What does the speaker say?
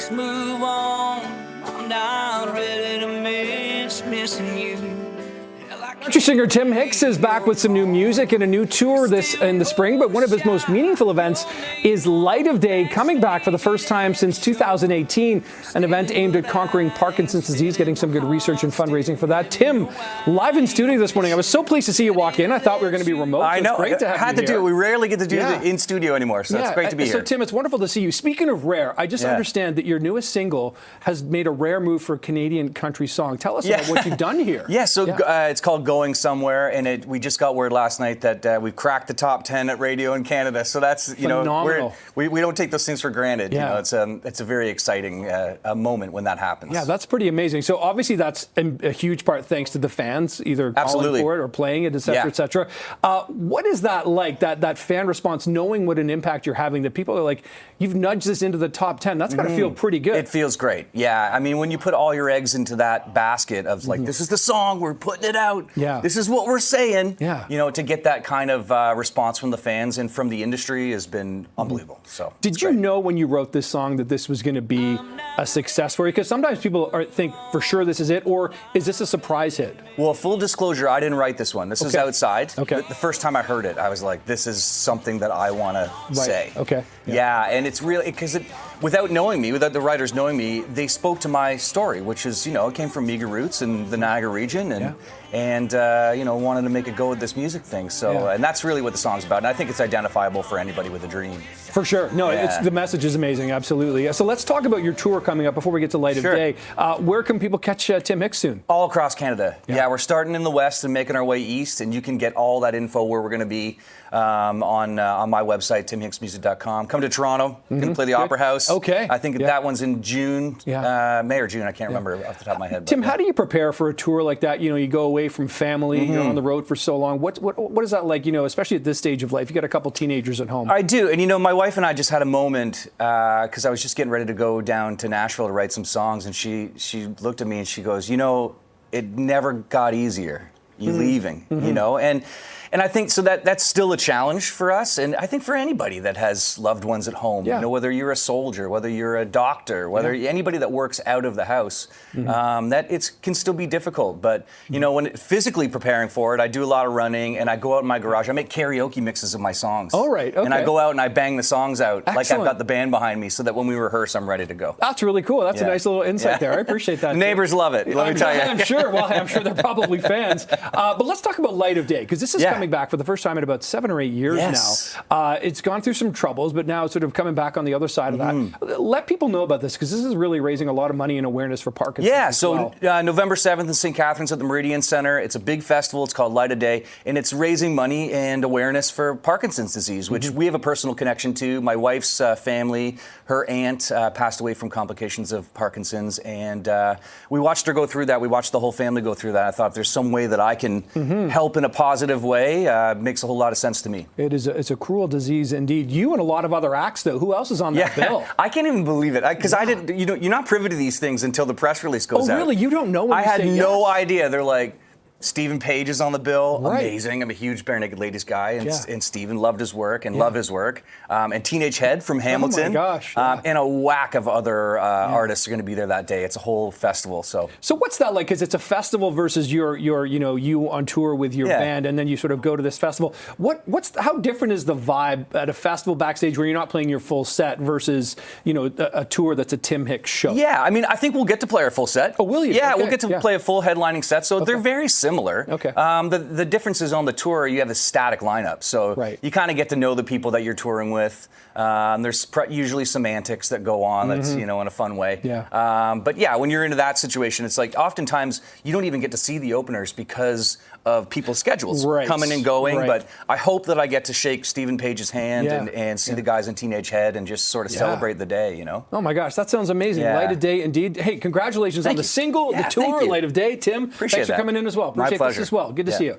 Just move on. I'm not ready to miss missing you. Country singer Tim Hicks is back with some new music and a new tour this in the spring, but one of his most meaningful events is Light of Day, coming back for the first time since 2018, an event aimed at conquering Parkinson's disease, getting some good research and fundraising for that. Tim, live in studio this morning. I was so pleased to see you walk in. I thought we were going to be remote. I know. Great to have had you to here. do it. We rarely get to do it in studio anymore, so it's great to be here. So, Tim, it's wonderful to see you. Speaking of rare, I just understand that your newest single has made a rare move for a Canadian country song. Tell us about what you've done here. It's called Going Somewhere, and we just got word last night that we've cracked the top 10 at radio in Canada. So that's, phenomenal. We don't take those things for granted. You know, it's a very exciting moment when that happens. Yeah, that's pretty amazing. So obviously that's a huge part thanks to the fans, either calling for it or playing it, et cetera, et cetera. What is that like, that fan response, knowing what an impact you're having, that people are like, you've nudged this into the top 10. That's got to feel pretty good. It feels great. Yeah, I mean, when you put all your eggs into that basket of like, this is the song, we're putting it out. Yeah. This is what we're saying. Yeah. You know, to get that kind of response from the fans and from the industry has been unbelievable. So did you know when you wrote this song that this was going to be a success for you? Because sometimes people think for sure this is it, or is this a surprise hit? Well, full disclosure, I didn't write this one. This is outside. Okay. The first time I heard it, I was like, this is something that I want to say. Okay. Yeah, and it's really, because without knowing me, without the writers knowing me, they spoke to my story, which is, it came from Meagher roots in the Niagara region, and wanted to make a go at this music thing. So, and that's really what the song's about. And I think it's identifiable for anybody with a dream. For sure. No, the message is amazing. Absolutely. So let's talk about your tour coming up before we get to Light of Day. Where can people catch Tim Hicks soon? All across Canada. Yeah, we're starting in the West and making our way east, and you can get all that info where we're going to be on my website, timhicksmusic.com. Come to Toronto. Going to play the Opera House. Okay. I think that one's in June, May or June. I can't remember off the top of my head. Tim, how do you prepare for a tour like that? You go away from family, you're on the road for so long. What is that like, especially at this stage of life? You got a couple teenagers at home. I do. And, my wife and I just had a moment because I was just getting ready to go down to Nashville to write some songs. And she looked at me and she goes, it never got easier. You leaving, and I think so that's still a challenge for us, and I think for anybody that has loved ones at home, whether you're a soldier, whether you're a doctor, whether anybody that works out of the house, that it can still be difficult. But when physically preparing for it, I do a lot of running, and I go out in my garage. I make karaoke mixes of my songs. Oh, right, okay. And I go out and I bang the songs out. Excellent. Like I've got the band behind me, so that when we rehearse, I'm ready to go. That's really cool. That's a nice little insight there. I appreciate that. Neighbors love it. Let me tell you. I'm sure. Well, I'm sure they're probably fans. But let's talk about Light of Day, because this is coming back for the first time in about 7 or 8 years now. It's gone through some troubles, but now it's sort of coming back on the other side of that. Let people know about this, because this is really raising a lot of money and awareness for Parkinson's. Yeah, so November 7th in St. Catharines at the Meridian Center. It's a big festival. It's called Light of Day, and it's raising money and awareness for Parkinson's disease, which we have a personal connection to. My wife's family, her aunt passed away from complications of Parkinson's, and we watched her go through that. We watched the whole family go through that. I thought, if there's some way that I can help in a positive way, makes a whole lot of sense to me. It's a cruel disease indeed. You and a lot of other acts, though. Who else is on that bill? I can't even believe it, because I didn't. You're not privy to these things until the press release goes out. Oh, really? You don't know? When I had no idea. They're like, Stephen Page is on the bill. Right. Amazing. I'm a huge Bare Naked Ladies guy, and Stephen loved his work and love his work. And Teenage Head from Hamilton. Oh my gosh. And a whack of other artists are going to be there that day. It's a whole festival. So what's that like? Because it's a festival versus you on tour with your band, and then you sort of go to this festival. How different is the vibe at a festival backstage where you're not playing your full set versus a tour that's a Tim Hicks show? Yeah, I mean, I think we'll get to play our full set. Oh, will you? Yeah, okay. we'll get to play a full headlining set. So they're very similar. Okay. The difference is on the tour, you have a static lineup. So you kind of get to know the people that you're touring with. There's usually semantics that go on that's, in a fun way. Yeah. But yeah, when you're into that situation, it's like oftentimes you don't even get to see the openers because of people's schedules coming and going. But I hope that I get to shake Stephen Page's hand and see the guys in Teenage Head and just sort of celebrate the day, Oh my gosh, that sounds amazing. Light of Day indeed. Hey, congratulations on the single, the tour, Light of Day. Tim, thanks for coming in as well. My Appreciate pleasure. this as well. Good to see you.